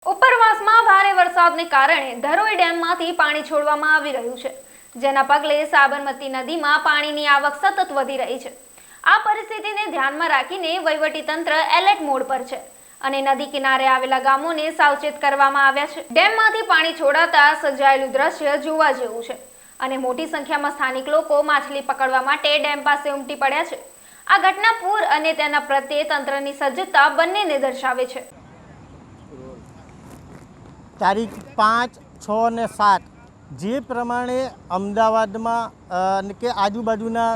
ઉપરવાસમાં ભારે વરસાદને કારણે ધરોઈ ડેમમાંથી પાણી છોડવામાં આવી રહ્યું છે, જેના પગલે સાબરમતી નદીમાં પાણીની આવક સતત વધી રહી છે। આ પરિસ્થિતિને ધ્યાનમાં રાખીને વહીવટીતંત્ર એલર્ટ મોડ પર છે અને નદી કિનારે આવેલા ગામોને સાવચેત કરવામાં આવ્યા છે। ડેમમાંથી પાણી છોડાતા સર્જાયેલું દ્રશ્ય જોવા જેવું છે અને મોટી સંખ્યામાં સ્થાનિક લોકો માછલી પકડવા માટે ડેમ પાસે ઉમટી પડ્યા છે। આ ઘટના પૂર અને તેના પ્રત્યે તંત્રની સજ્જતા બંનેને દર્શાવે છે। તારીખ 5, 6 અને 7 જે પ્રમાણે અમદાવાદમાં કે આજુબાજુના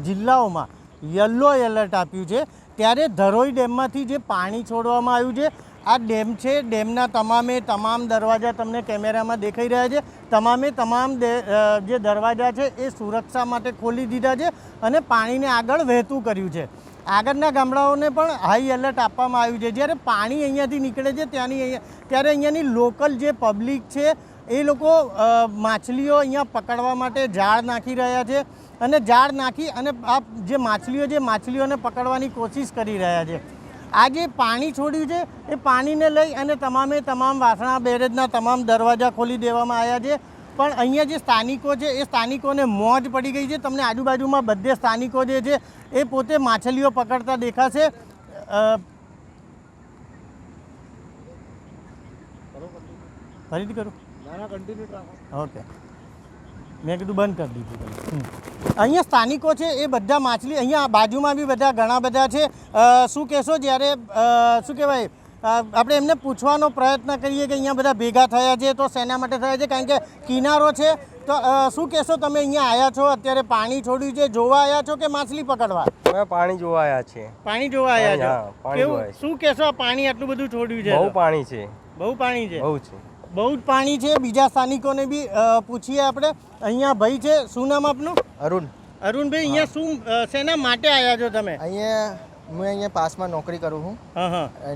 જિલ્લાઓમાં યલો એલર્ટ આપ્યું છે, ત્યારે ધરોઈ ડેમમાંથી જે પાણી છોડવામાં આવ્યું છે, આ ડેમ છે, ડેમના તમામ દરવાજા તમને કેમેરામાં દેખાઈ રહ્યા છે। તમામ જે દરવાજા છે એ સુરક્ષા માટે ખોલી દીધા છે અને પાણીને આગળ વહેતું કર્યું છે। આગળના ગામડાઓને પણ હાઈ એલર્ટ આપવામાં આવ્યું છે। જ્યારે પાણી અહીંયાથી નીકળે છે ત્યારે અહીંયાની લોકલ જે પબ્લિક છે એ લોકો માછલીઓ અહીંયા પકડવા માટે જાળ નાખી રહ્યા છે અને જાળ નાખી અને આ જે માછલીઓને પકડવાની કોશિશ કરી રહ્યા છે। આ જે પાણી છોડ્યું છે એ પાણીને લઈ અને તમામ વાસણા બેરેજના તમામ દરવાજા ખોલી દેવામાં આવ્યા છે, પણ અહીંયા જે સ્થાનિકો છે એ સ્થાનિકોને મોજ પડી ગઈ છે। તમને આજુબાજુમાં બધે સ્થાનિકો જે છે એ પોતે માછલીઓ પકડતા દેખાશે। ફરીથી કરું? ઓકે, મેં કીધું બંધ કરી દીધું। અહીંયા સ્થાનિકો છે એ બધા માછલી, અહીંયા બાજુમાં બી ઘણા બધા છે। શું કહેશો? જ્યારે શું કહેવાય, આપણે એમને પૂછવાનો પ્રયત્ન કરીએ કે અહીંયા બધા ભેગા થયા છે તો શેના માટે થયા છે, કારણ કે કિનારો છે, તો શું કહેશો? તમે અહીંયા આવ્યા છો, અત્યારે પાણી છોડ્યું છે, જોવા આવ્યા છો કે માછલી પકડવા? અમે પાણી જોવા આવ્યા છીએ। પાણી જોવા આવ્યા છો? કેવું, શું કહેશો? આ પાણી આટલું બધું છોડ્યું છે? બહુ પાણી છે। બહુ પાણી છે? બહુ જ પાણી છે। બીજા સ્થાનિકોને બી પૂછીએ આપણે। અહીંયા ભાઈ છે, શું નામ આપનું? અરુણભાઈ, અહીંયા શું શેના માટે આવ્યા છો તમે? હું અહીંયા પાસમાં નોકરી કરું છું,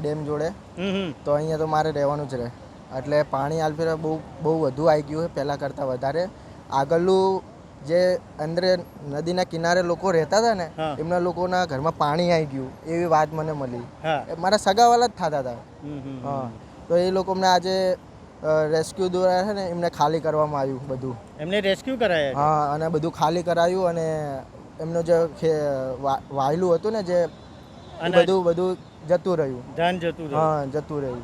ડેમ જોડે, તો અહીંયા તો મારે રહેવાનું જ રહે, એટલે પાણી હાલ ફેર બહુ વધુ આવી ગયું છે, પહેલાં કરતાં વધારે। આગળનું જે અંદર નદીના કિનારે લોકો રહેતા હતા ને, એમના લોકોના ઘરમાં પાણી આવી ગયું એવી વાત મને મળી। મારા સગાવાલા જ થતા હતા। હા, તો એ લોકો અમને આજે રેસ્ક્યુ દ્વારા છે ને એમને ખાલી કરવામાં આવ્યું બધું। એમને રેસ્ક્યુ કરાયા? હા, અને બધું ખાલી કરાયું અને એમનું જે વાયલું હતું ને, જે બધું જતું રહ્યું, જાન જતું રહ્યું। હા, જતું રહ્યું।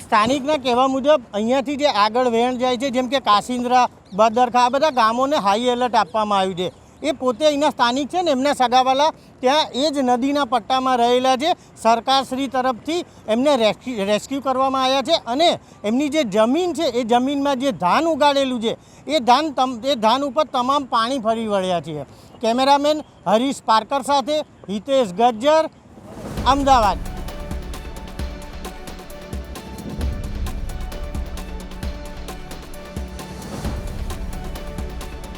સ્થાનિકના કહેવા મુજબ અહીંયાથી જે આગળ વહેણ જાય છે, જેમ કે કાશિન્દ્રા, બદરખા, આ બધા ગામોને હાઈ એલર્ટ આપવામાં આવ્યું છે। એ પોતે અહીંના સ્થાનિક છે ને, એમના સગાવાલા ત્યાં એ જ નદીના પટ્ટામાં રહેલા છે। સરકારશ્રી તરફથી એમને રેસ્ક્યુ કરવામાં આવ્યા છે અને એમની જે જમીન છે એ જમીનમાં જે ધાન ઉગાડેલું છે એ ધાન ઉપર તમામ પાણી ફરી વળ્યા છે। કેમેરામેન હરીશ પારકર સાથે હિતેશ ગજ્જર, અમદાવાદ।